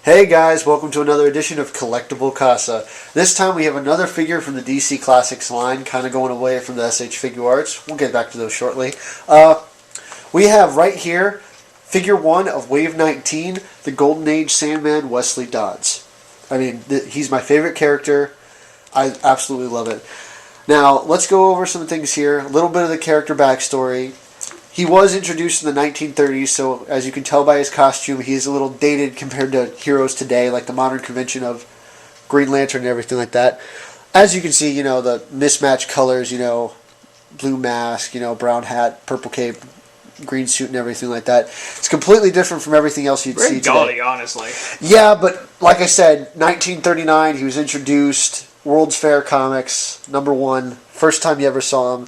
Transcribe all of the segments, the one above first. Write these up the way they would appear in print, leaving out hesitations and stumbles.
Hey guys, welcome to another edition of Collectible Casa. This time we have another figure from the DC Classics line, kind of going away from the SH Figure Arts. We'll get back to those shortly. We have right here, figure 1 of Wave 19, the Golden Age Sandman, Wesley Dodds. I mean, he's my favorite character. I absolutely love it. Now, let's go over some things here. A little bit of the character backstory. He was introduced in the 1930s, so as you can tell by his costume, he's a little dated compared to heroes today, like the modern convention of Green Lantern and everything like that. As you can see, you know, the mismatched colors, you know, blue mask, you know, brown hat, purple cape, green suit and everything like that. It's completely different from everything else you'd see today. Very gaudy, honestly. Yeah, but like I said, 1939, he was introduced, World's Fair Comics, #1, first time you ever saw him.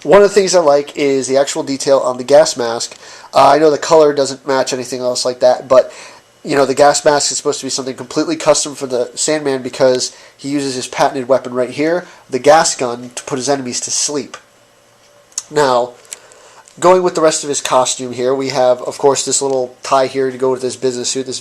One of the things I like is the actual detail on the gas mask. I know the color doesn't match anything else like that, but you know the gas mask is supposed to be something completely custom for the Sandman because he uses his patented weapon right here, the gas gun, to put his enemies to sleep. Now, going with the rest of his costume here, we have, of course, this little tie here to go with his business suit, this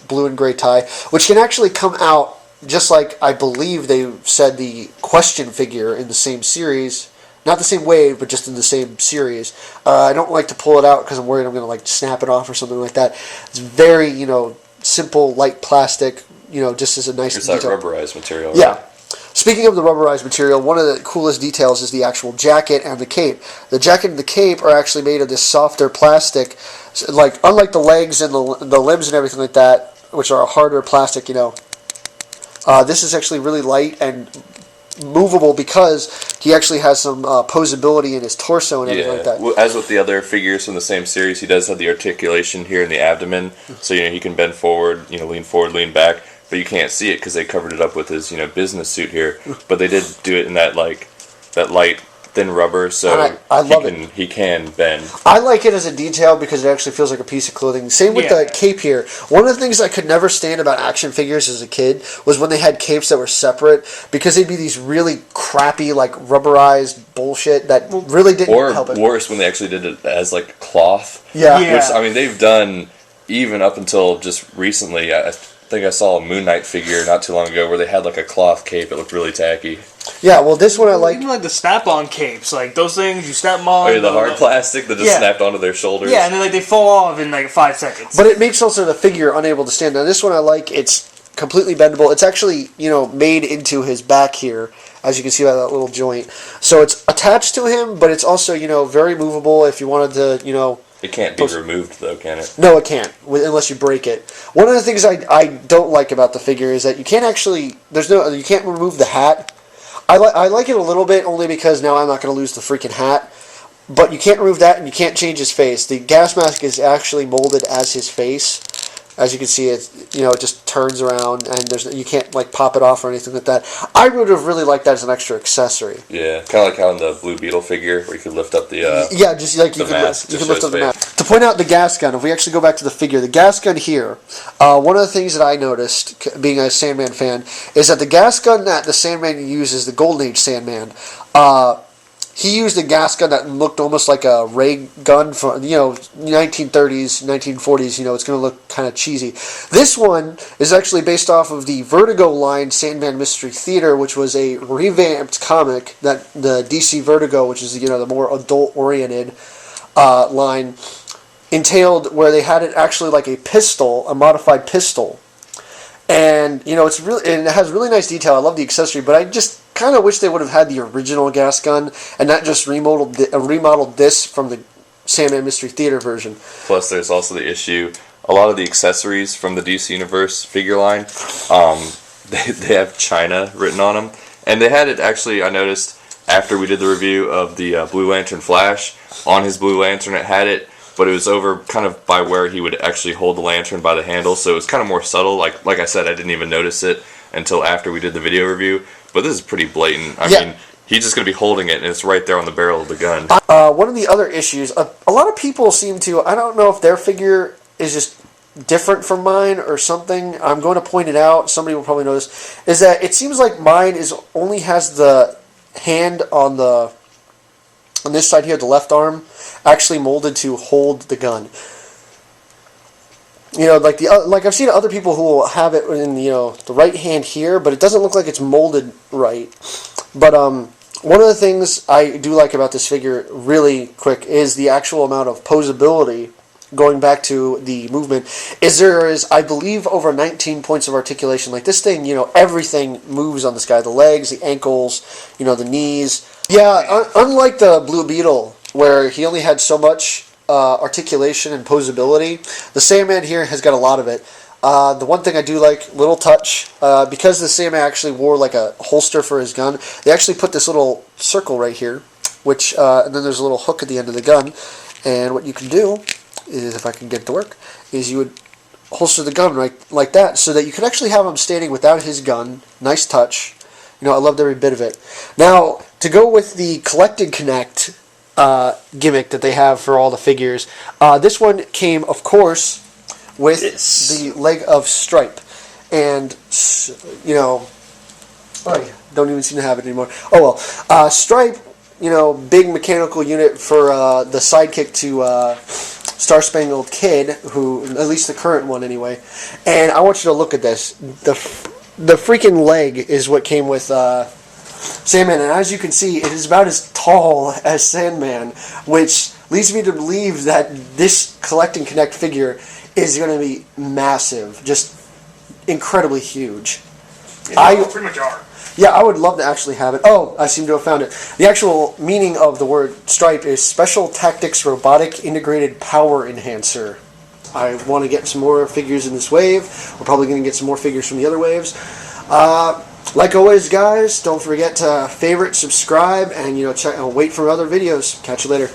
blue and gray tie, which can actually come out just like I believe they said the Question figure in the same series. Not the same wave, but just in the same series. I don't like to pull it out because I'm worried I'm going to like snap it off or something like that. It's very, you know, simple, light plastic, you know, just as a nice It's detail. that rubberized material. Yeah. Right? Speaking of the rubberized material, one of the coolest details is the actual jacket and the cape. The jacket and the cape are actually made of this softer plastic, like unlike the legs and the limbs and everything like that, which are a harder plastic, you know. This is actually really light and movable because he actually has some posability in his torso and everything like that. As with the other figures from the same series, he does have the articulation here in the abdomen, so you know he can bend forward, you know, lean forward, lean back, but you can't see it because they covered it up with his, you know, business suit here. But they did do it in that that light, thin rubber, so I love it. He can bend. I like it as a detail because it actually feels like a piece of clothing. Same with the cape here. One of the things I could never stand about action figures as a kid was when they had capes that were separate because they'd be these really crappy, like rubberized bullshit that really didn't help it. Or worse, when they actually did it as like cloth. Yeah. Which, I mean, they've done even up until just recently. I think I saw a Moon Knight figure not too long ago where they had like a cloth cape. It looked really tacky. Yeah, well, this one I like. Even like the snap-on capes, like those things, you snap them on. Oh, yeah, the hard plastic that just snapped onto their shoulders. Yeah, and then like they fall off in like 5 seconds. But it makes also the figure unable to stand. Now, this one I like. It's completely bendable. It's actually, you know, made into his back here, as you can see by that little joint. So it's attached to him, but it's also, you know, very movable if you wanted to, you know. It can't be removed, though, can it? No, it can't, unless you break it. One of the things I don't like about the figure is that you can't actually, you can't remove the hat. I like it a little bit only because now I'm not going to lose the freaking hat. But you can't remove that and you can't change his face. The gas mask is actually molded as his face. As you can see, it just turns around and you can't like pop it off or anything like that. I would have really liked that as an extra accessory. Yeah, kind of like how in the Blue Beetle figure where you could lift up the just like you can lift up the mask. To point out the gas gun, if we actually go back to the figure, the gas gun here, one of the things that I noticed, being a Sandman fan, is that the gas gun that the Sandman uses, the Golden Age Sandman, he used a gas gun that looked almost like a ray gun from, you know, 1930s, 1940s, you know, it's going to look kind of cheesy. This one is actually based off of the Vertigo line Sandman Mystery Theater, which was a revamped comic that the DC Vertigo, which is, you know, the more adult-oriented line, entailed, where they had it actually like a pistol, a modified pistol. And, you know, and it has really nice detail. I love the accessory, but I just kind of wish they would have had the original gas gun and not just remodeled this from the Sandman Mystery Theater version. Plus, there's also the issue, a lot of the accessories from the DC Universe figure line, they have China written on them. And they had it actually, I noticed, after we did the review of the Blue Lantern Flash, on his Blue Lantern it had it, but it was over kind of by where he would actually hold the lantern by the handle, so it was kind of more subtle. Like I said, I didn't even notice it until after we did the video review, but this is pretty blatant. I mean, he's just going to be holding it, and it's right there on the barrel of the gun. One of the other issues, a lot of people seem to, I don't know if their figure is just different from mine or something, I'm going to point it out, somebody will probably notice, is that it seems like mine only has the hand on this side here, the left arm, actually molded to hold the gun. You know, like like I've seen other people who will have it in the right hand here, but it doesn't look like it's molded right. But one of the things I do like about this figure, really quick, is the actual amount of posability. Going back to the movement, there is, I believe, over 19 points of articulation. Like this thing, everything moves on this guy. The legs, the ankles, the knees. Yeah, unlike the Blue Beetle, where he only had so much articulation and posability, the Sandman here has got a lot of it. The one thing I do like, little touch, because the Sandman actually wore like a holster for his gun, they actually put this little circle right here, which, and then there's a little hook at the end of the gun, and what you can do is, if I can get it to work, is you would holster the gun right like that, so that you could actually have him standing without his gun. Nice touch. I loved every bit of it. Now, to go with the Collect and Connect gimmick that they have for all the figures, this one came, of course, with the leg of Stripe. And, I don't even seem to have it anymore. Oh well. Stripe, big mechanical unit for the sidekick to Star Spangled Kid, who, at least the current one anyway. And I want you to look at this. The freaking leg is what came with Sandman, and as you can see, it is about as tall as Sandman, which leads me to believe that this Collect and Connect figure is going to be massive, just incredibly huge. Yeah, pretty much are. Yeah, I would love to actually have it. Oh, I seem to have found it. The actual meaning of the word Stripe is Special Tactics Robotic Integrated Power Enhancer. I want to get some more figures in this wave. We're probably going to get some more figures from the other waves. Like always, guys, don't forget to favorite, subscribe, and check, wait for other videos. Catch you later.